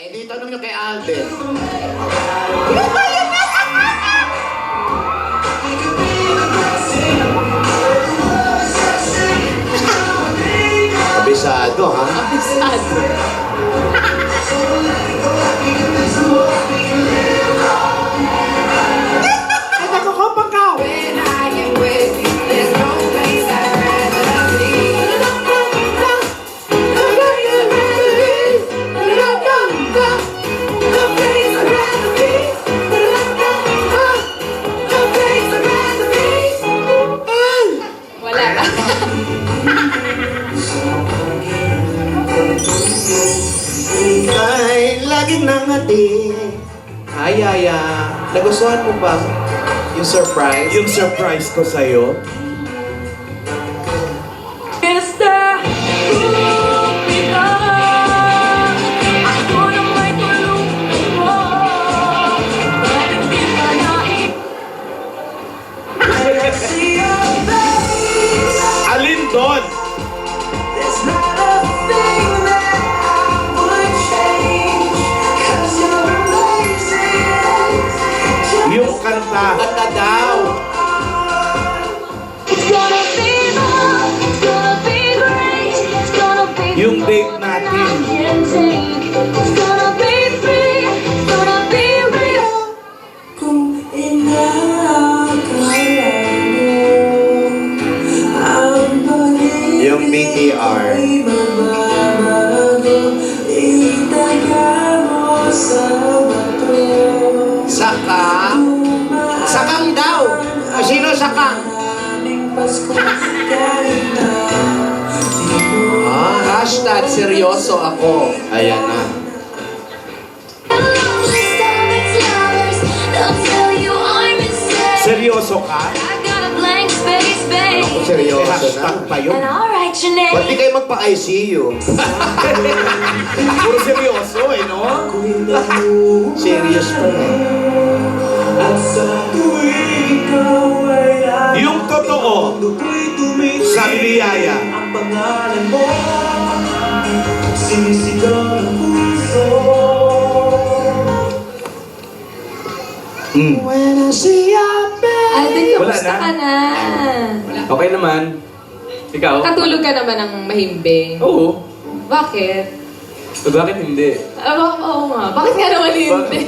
Eh, di tanong nyo kay Alden. Kabisado, ha? Kabisado. Ay, nakakapag ka! Wala ka. Ay, laging nangati. Ay, nagustuhan mo ba yung surprise? Yung surprise ko sa'yo. Alin doon? Yung kanta. Kanta daw. Yung date natin. Yung BTR. Saka? Sakang daw. O, sino sakang? Hashtag seryoso ako. Ayan na. Seryoso ka? Ako seryoso May hashtag na. pa yun. Ba't di kayo magpa-ICU? Puro seryoso eh, no? Serious pa eh. Yung totoo, sabi ni Yaya, When I see your Alden, Wala kamusta na? ka na? okay naman. Ikaw? Katulog ka naman ng mahimbing. Oo. Bakit? Bakit hindi? Oo nga. Bakit nga naman hindi?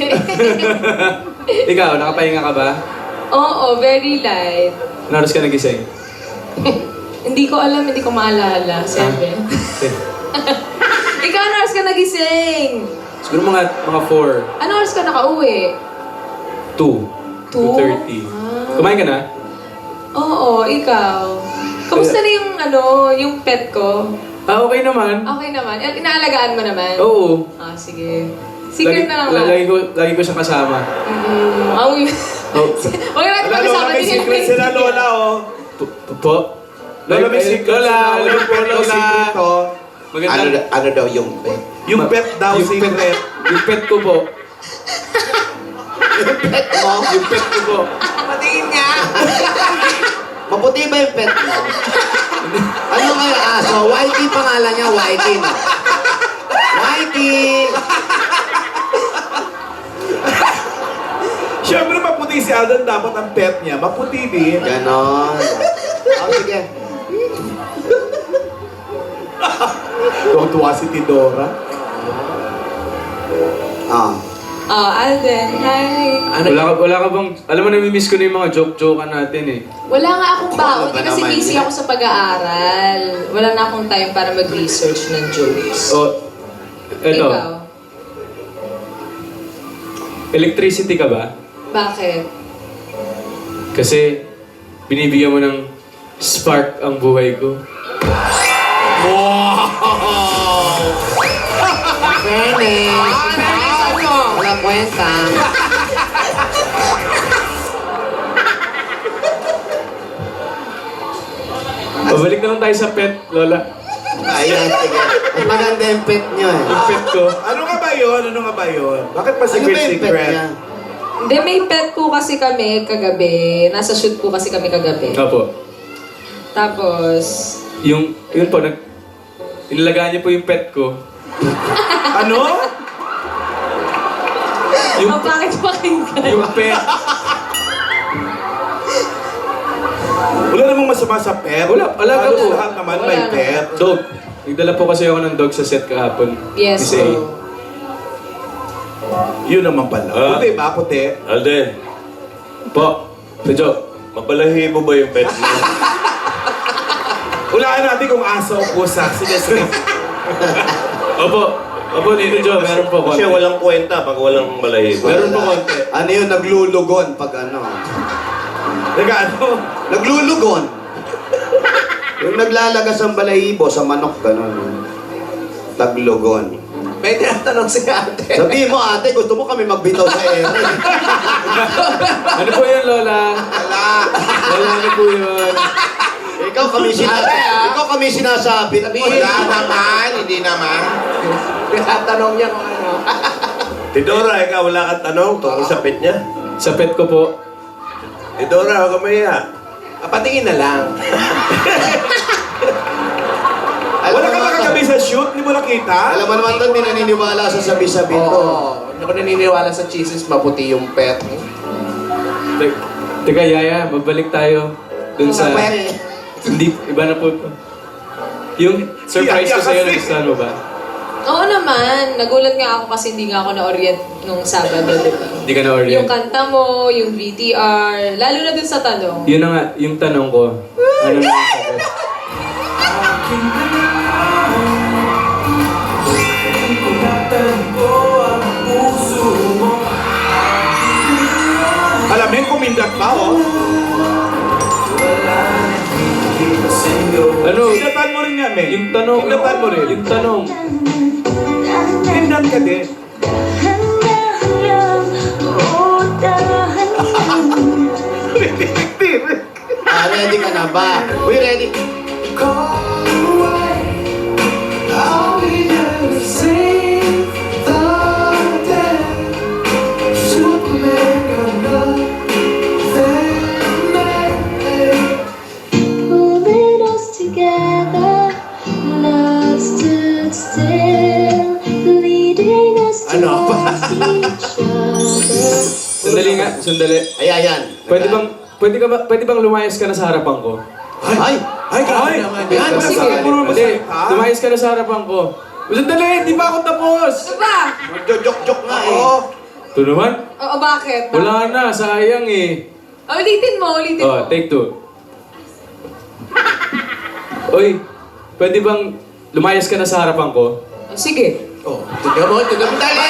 Ikaw, nakapahinga ka ba? Oo, very light. Naros ka nagising? Hindi ko alam, hindi ko maalala. 7. Ikaw, ano oras ka nagising? Siguro mga 4. Ano oras ka nakauwi? 2. 2:30. Kumain ka na? Oo, ikaw. Kamusta na yung pet ko? Okay naman. Okay naman. Inaalagaan mo naman? Oo. Ah, sige. Secret na lang ba? Lagi ko siyang kasama. Ang... Oh. Huwag natin Lola, pag-usapan may din secret sila, Lola, oh. Po? Lola, may secret Lola, sila. yung pet daw Lola. secret to. Maganda. Ano daw yung pet? Yung pet daw Yung secret. Yung pet ko po. Pet mo? Yung pet ko po. Patingin nga! Maputi ba yung pet mo? Ano nga yung aso? Whitey pangalan niya, Whitey na. Whitey! Siyempre, maputi si Alden. Dapat ang pet niya. Maputi din. Ganon. Sige. Tuwa si Tidora. Alden, hi. Wala ka bang... Alam mo, namimiss ko na yung mga joke-jokean natin eh. Wala nga akong baon Ano ba kasi naman busy yan? ako sa pag-aaral. Wala na akong time para mag-research ng jokes. O, eto. Ikaw, Electricity ka ba? bakit? Kasi binibigyan mo ng spark ang buhay ko. Kene! Wala kwenta. Pabalik na lang tayo sa pet, Lola. Ayan, sige. Ang maganda yung pet niyo eh. Yung pet ko. Ano nga ba yun? Bakit pa Ano ba yung pet niya? Hindi, may pet po kasi kami kagabi. Nasa shoot po kasi kami kagabi. Opo. Tapos, Yun po, inalagaan niyo po yung pet ko. Ano? Yung, Ang pangit pakinggan. yung pet. Wala namang masama sa pet. Wala, alaga Halos po. lahat naman Wala may naman. pet. Dog. Nagdala po kasi ako ng dog sa set kahapon. Yes. Ni Say. Yun naman pala. Ah. Puti ba? Puti? Alden, Po, Pedro. mabalahibo ba yung pet mo? Ulaan natin kung aso o pusa. Sige, sige. Opo, Tito Joe, meron po konti. Kasi walang kwenta pag walang balahibo. Meron po konti. Ano yun, naglulugon pag ano. Nag-ano? Naglulugon. Yung naglalagas ang balahibo sa manok, gano'n. Taglugon. May tinatanong si ate. Sabihin mo, ate, gusto mo kami magbitaw sa ere. Ano po yun, Lola? Lola, ano po yun? Ikaw kami sinasabi. Wala naman, hindi naman. Tinatanong niya kung ano. Tidora, ikaw wala kang tanong tungkol sa pet niya? Sa pet ko po. Tidora, huwag ka mahiya. Patingin na lang. Wala ka ba kagabi sa shoot? Hindi mo nakita? Alam mo naman doon, hindi naniniwala sa sabi-sabi ko. Oo. Hindi ko naniniwala sa cheeses, maputi yung pet. Teka, Yaya, magbalik tayo dun sa... Hindi, iba na po. Yung surprise ko sa'yo, nagustuhan mo ba? Oo naman. Nagulat nga ako kasi hindi nga ako na-orient nung Sabado, di ba? Hindi ka na-orient. Yung kanta mo, yung VTR, lalo na dun sa tanong. Yun na nga, yung tanong ko. Ano na yung sagot? Alamin, kumindat pa, oh. Ano? Kindatan mo rin nga, men. Yung tanong. Kindatan mo rin. Yung tanong. Kindat ka din. Ready ka na ba? We ready? Holding us together, love stood still, leading us Ano? towards each other. Sandali nga, sandali. Ayan. Pwede bang lumayas ka na sa harapan ko? Ay! Ay, grabe. Yan, sige. Sabi mo naman Hindi, magsalita. lumayas ka na sa harapan ko. Sandali, hindi pa ako tapos! Ano ba? Magjo-jok-jok nga eh. Oo. Ito naman, Oo, bakit? wala na, sayang eh. Ulitin mo, ulitin mo. Oh, take 2. Oy, pwede bang lumayas ka na sa harapan ko? Oh, sige. Oh, tignan mo. Dali,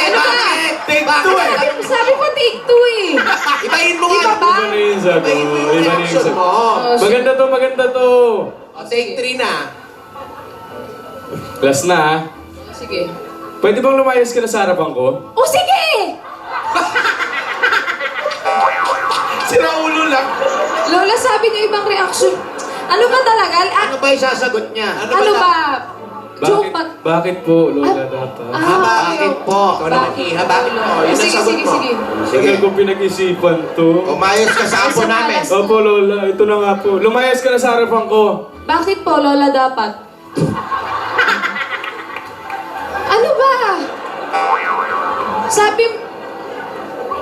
Ano ba? bakit? Take two eh. Sabi ko take 2 eh. Ibahin mo Di nga. ba ba? Iba na yung sagot. Ibahin mo yung Iba na yung reaction sagot. mo. Oh, Maganda to, maganda to. Oh, take 3 na. Last na ah. Sige. Pwede bang lumayas ka na sa harapan ko? Oh, sige! Sira ulo lang. Lola, sabi niyo ibang reaction. Ano ba talaga? Ano ba yung sasagot niya? Ano ba? Joke ba? Bakit po, Lola, dapat? Bakit po? Ikaw naman, Iha. Bakit mo? Yun ang Sige, sagot sige, mo. sige. Tagal ko pinag-isipan to. Umayos ka sa apo namin. Opo, Lola. Ito na nga po. Lumayas ka na sa harapan ko. Bakit po, Lola, dapat? Ano ba? Sabi...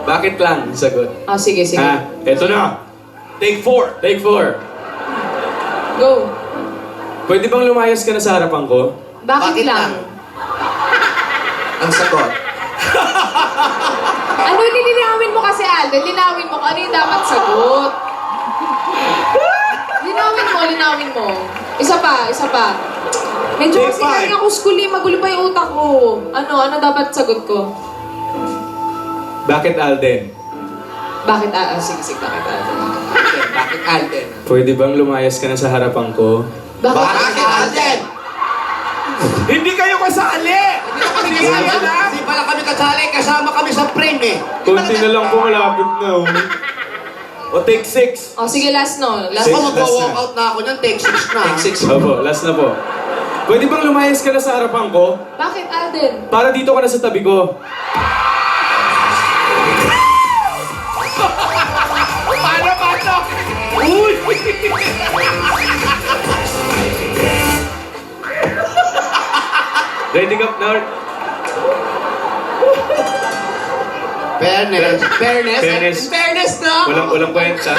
Bakit lang? Sagot. Ah, sige, sige. Ito na. Take 4. Take 4. Go. Pwede bang lumayas ka na sa harapan ko? Bakit lang? Ang sagot. Ano nilinawin mo kasi, Alden? Linawin mo kung ano yung dapat sagot. Linawin mo. Isa pa. Medyo Take kasi five. galing ako school eh, magulo pa yung utak ko. Ano dapat sagot ko? Bakit, Alden? Bakit, sige, bakit, Alden? Bakit Alden? Pwede bang lumayas ka na sa harapan ko? Bakit Alden? Hindi kayo kasali. Hindi pala kami kasali, kasama kami sa frame eh. Kunti na lang po, malapit na. Oh. O take 6. Oh, sige, last no. Last Sige. Ako mag-walk out na ako niyan, take 6 na. Take 6. Opo, last na po. Pwede bang lumayas ka na sa harapan ko? Bakit, Alden? Para dito ka na sa tabi ko. Paano? Uy! Ready ka na? Fairness. Fairness. Fairness. In fairness, no? Walang kwenta.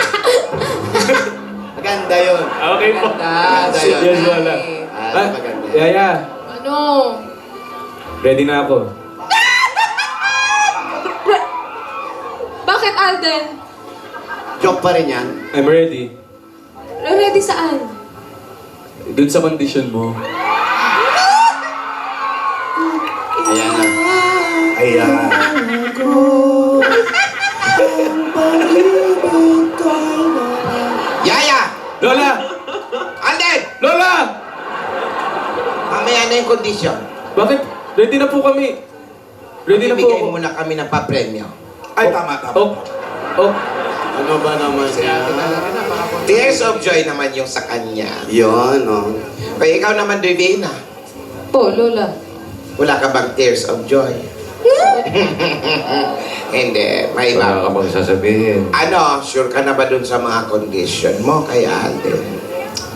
Maganda yun. Okay po. Maganda yun. Yes, wala. Ah, maganda. Yaya, Ano? ready na ako. Bakit, Alden? Joke pa rin yan. I'm ready. Ready saan? Dun sa condition mo. Ayan na. Ayan. Yaya! Lola! Alden! Lola! Mamaya na yung kondisyon. Bakit? Ready na po kami. Ready na po Bibigyan ako. mo na kami ng papremyo. Ay, tama, tama. Oh. Oh. Ano ba naman siya? Tears of joy naman yung sa kanya. Yun, oh. Kaya ikaw naman, Divina. Po, Lola. Wala ka bang tears of joy? Hindi, may iba. Wala ka bang sasabihin? Ano, sure ka na ba dun sa mga condition mo kay Alden?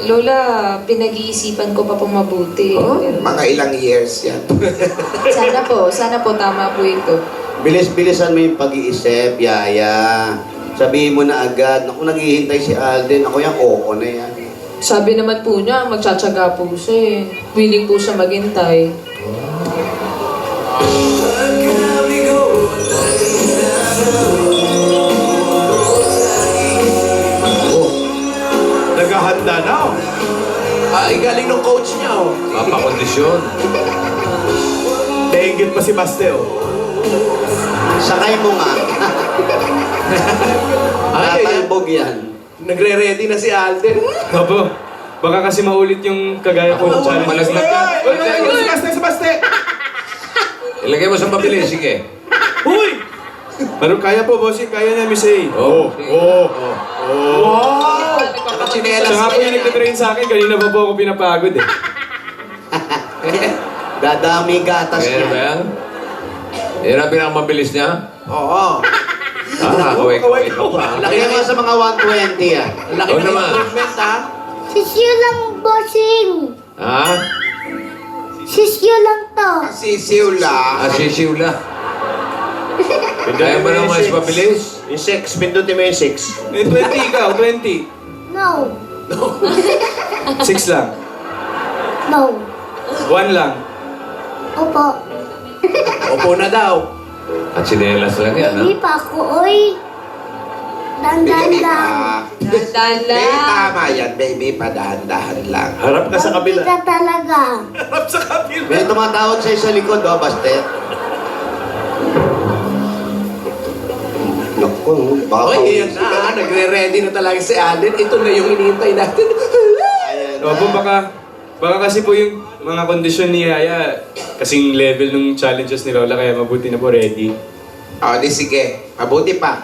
Lola, pinag-iisipan ko pa pong mabuti. Mga ilang years yan. Sana po, tama po ito. Bilis-bilisan mo yung pag-iisip, Yaya. Sabihin mo na agad, naku, naghihintay si Alden. Ako yan, oo na yan. Sabi naman po niya, magtsatsaga po siya eh. Willing po siya maghintay. Naghahanda na, oh. Ay, galing ng coach niya, oh. Papakondisyon. Nainggit pa si Baste, oh. Sakay mo nga. Tatalbog yan. Nagre-ready na si Alden. Opo. Baka kasi maulit yung kagaya ko ng challenge. Malaglag ka. Uy! Si Baste, si Baste! Ilagay mo sa mabilis, sige. Uy! Pero kaya po, bossing. Kaya niya, Miss A. Oh. Wow! Nakachinelas Siya nga po pa yung yan, nagtitrain sa akin. Kanina pa po ako pinapagod eh. Dadami gatas Kaya ba niya. yan? Yan ang pinakamabilis niya? Oo. Kaway ka pa. Laki naman sa mga 120 ah. Laki Oo na naman. improvement, ha? Sisyo lang, bossing. Ha? Sisyo lang to. Sisiw lang. Asisiw na. Kaya mo nang mas mabilis? Yung 6, pindutin mo yung 6. Eh, 20 ikaw, 20. No. 6 lang. No. 1 lang. Opo. Opo na daw. At sinelas lang yan, ha? Hindi pa ako, oy. Dandan Baby lang. pa. Dahan Baby, lang. tama yan, baby. Padahan-dahan lang. Harap ka sa Hindi kabila. ka talaga. Harap sa kabila. May tumatawag sa'yo sa likod, oh, Bastet. Naku, baka Oy, yan na. Nagre-ready na talaga si Alden. Ito na yung hinihintay natin. Ayan na. Opo, baka kasi po yung mga kondisyon ni Yaya, kasing level ng challenges ni Lola, kaya mabuti na po ready. O, di sige. Mabuti pa.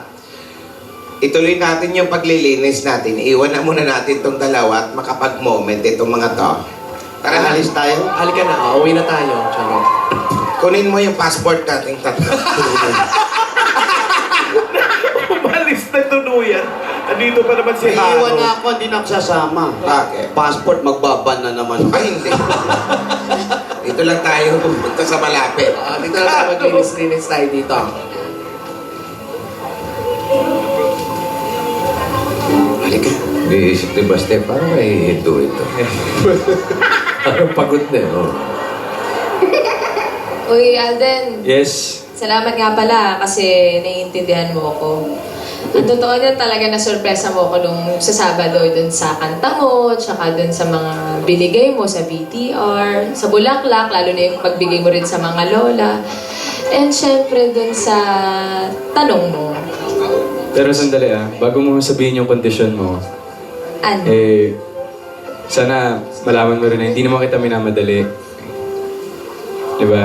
Ituloy natin yung paglilinis natin. Iwan na muna natin itong dalawa at makapag-moment itong mga to. Tara, Alis tayo. Halika na. Uwi na tayo. Charot. Kunin mo yung passport nating tatlo. Umalis na tuluyan. Andito pa naman si Iiwan Haro. na ako, hindi na sasama. Bakit? Passport, magbaban na naman. Ay, hindi. Dito lang tayo pupunta sa malapit. Dito lang tayo maglinis-linis tayo dito. Halika. Iisip ni Baste, parang nahihinto ito. Parang pagod na, oh. Uy, Alden. Yes. Salamat nga pala kasi naiintindihan mo ako. Ang totoo niyan talaga na sorpresa mo ako nung sa Sabado dun sa kanta mo, tsaka dun sa mga binigay mo sa BTR, sa Bulaklak, lalo na yung pagbigay mo rin sa mga lola. And syempre dun sa tanong mo. Pero sandali bago mo sabihin yung kondisyon mo, Ano? sana malaman mo rin na hindi naman kita minamadali. Diba?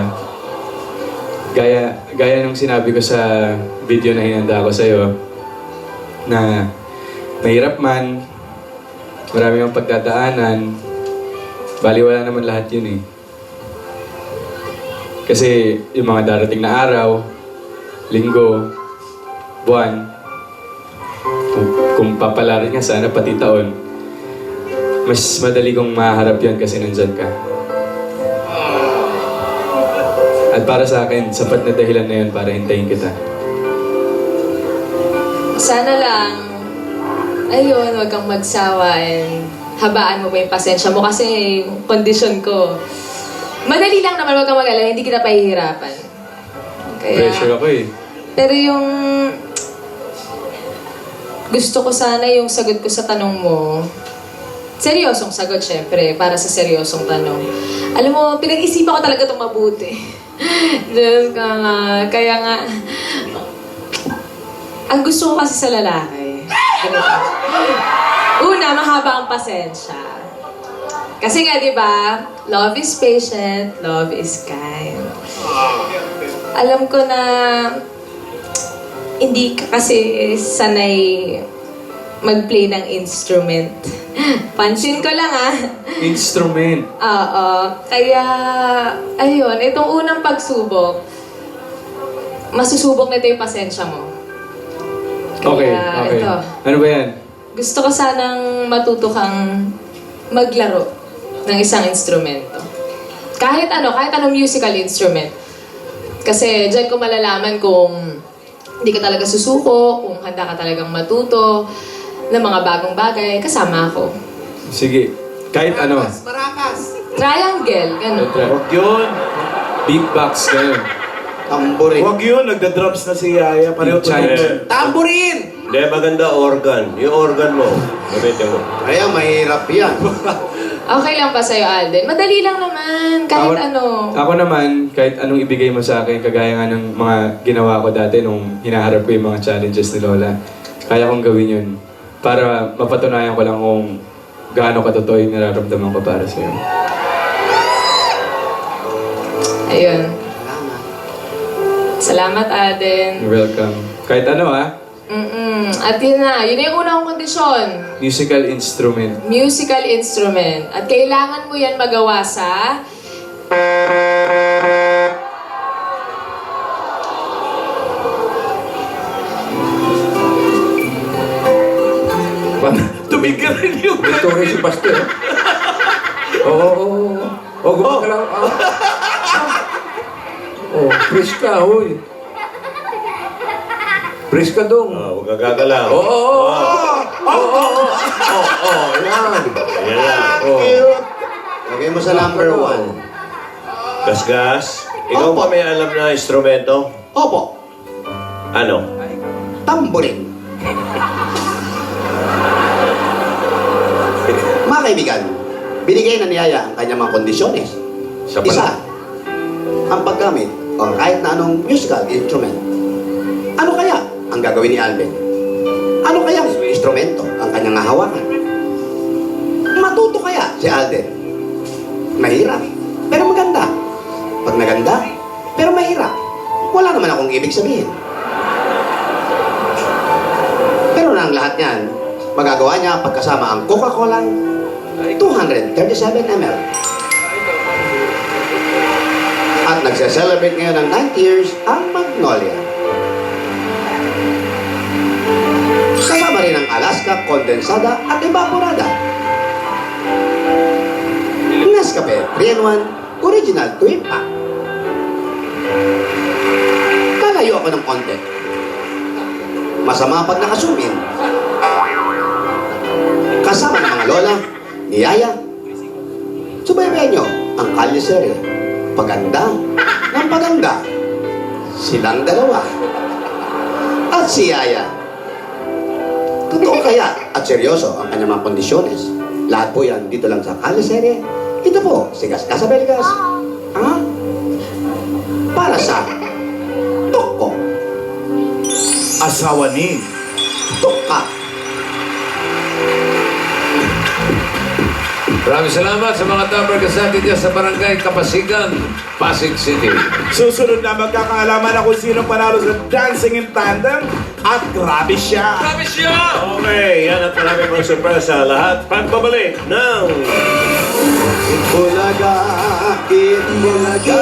Gaya nung sinabi ko sa video na hinanda ko sa'yo, na mahirap man, marami ang pagdadaanan, baliwala naman lahat yun eh. Kasi yung mga darating na araw, linggo, buwan, kung papalarin nga sana pati taon, mas madali kong maharap yan kasi nandyan ka. At para sa akin, sapat na dahilan na yun para hintayin kita. Sana lang, ayun, huwag kang magsawa and habaan mo ba yung pasensya mo kasi yung kondisyon ko. Madali lang naman, huwag kang mag-alala, hindi kita pahihirapan. Pressure ako eh. Pero yung gusto ko sana yung sagot ko sa tanong mo, seryosong sagot syempre, para sa seryosong tanong. Alam mo, pinag-isipan ko talaga itong mabuti. Diyos ka nga, kaya nga, ang gusto ko kasi sa lalaki, una, mahaba ang pasensya. Kasi nga, di ba, love is patient, love is kind. Alam ko na hindi ka kasi sanay mag-play ng instrument. Pansin ko lang Instrument. Oo. Kaya, ayun, itong unang pagsubok, masusubok nito yung pasensya mo. Okay, Kaya, okay. ito. Ano ba yan? Gusto ko sanang matuto kang maglaro ng isang instrumento. Kahit anong musical instrument. Kasi dyan ko malalaman kung hindi ka talaga susuko, kung handa ka talagang matuto ng mga bagong bagay, kasama ako. Sige. Kahit ano. Marakas. Triangle, gano'n. Huwag yun. Beatbox, gano'n. Tamborin. Huwag yun, nagda-drops na si Yaya. Pareho China. Tamborin! Hindi, maganda organ. Yung organ mo, gamitin mo. Kaya mahirap yan. Okay lang pa sa'yo, Alden. Madali lang naman, kahit ano. Ako naman, kahit anong ibigay mo sa akin, kagaya nga ng mga ginawa ko dati nung hinaharap ko yung mga challenges ni Lola, kaya kong gawin yun. Para mapatunayan ko lang kung gaano katotoo yung nararamdaman ko para sa'yo. Ayun. Salamat, Alden. You're welcome. Kahit ano At yun na, yun na yung unang kondisyon. musical instrument. Musical instrument. At kailangan mo yan magawa sa... Tumigil rin yung Ito rin si Pastor. Oo. Oo, gumagalaw. Oh, fresh ka, huy. Fresh ka dong. Huwag ka gagalaw. Oo. Yan. Yan lang. Lagay mo sa number 1. Gasgas. Ikaw Opo. ba may alam na instrumento? Opo. Ano? Tamborin. Mga kaibigan, binigay na niyaya ang kanyang mga kondisyones. Sa Isa, ang paggamit o kahit na anong musical instrument. Ano kaya ang gagawin ni Alvin? Ano kaya ang instrumento ang kanyang hahawakan? Matuto kaya si Alden? Mahirap, pero maganda. Pag naganda, pero mahirap, wala naman akong ibig sabihin. Pero na ang lahat niyan, magagawa niya pagkasama ang Coca-Cola 237 ml. At nagse-celebrate ngayon ng 9 years ang Magnolia. Kasama rin ang Alaska Condensada at Evaporada. Nescafe 3-in-1 Original Twin Pack. Kalayo ako ng konti. Masama pag nakasumin. Kasama ng mga lola, ni Yaya. Subaybayan nyo ang Kalye Serie. Paganda ng paganda. Silang dalawa. At si Yaya. Totoo kaya at seryoso ang kanyang mga kondisyones. Lahat po yan dito lang sa Kalye Serie. Ito po, si Gas Casabelgas. Para sa Toko. asawa ni. Toka. Maraming salamat sa mga Tupper kasati dyan sa Barangay Kapasigan, Pasig City. Susunod na magkakaalaman ako sino panalo sa Dancing in Tandem at grabe siya. Okay, yan at maraming mga surpresa. Lahat pagbabalik ng... Itbulaga, Itbulaga.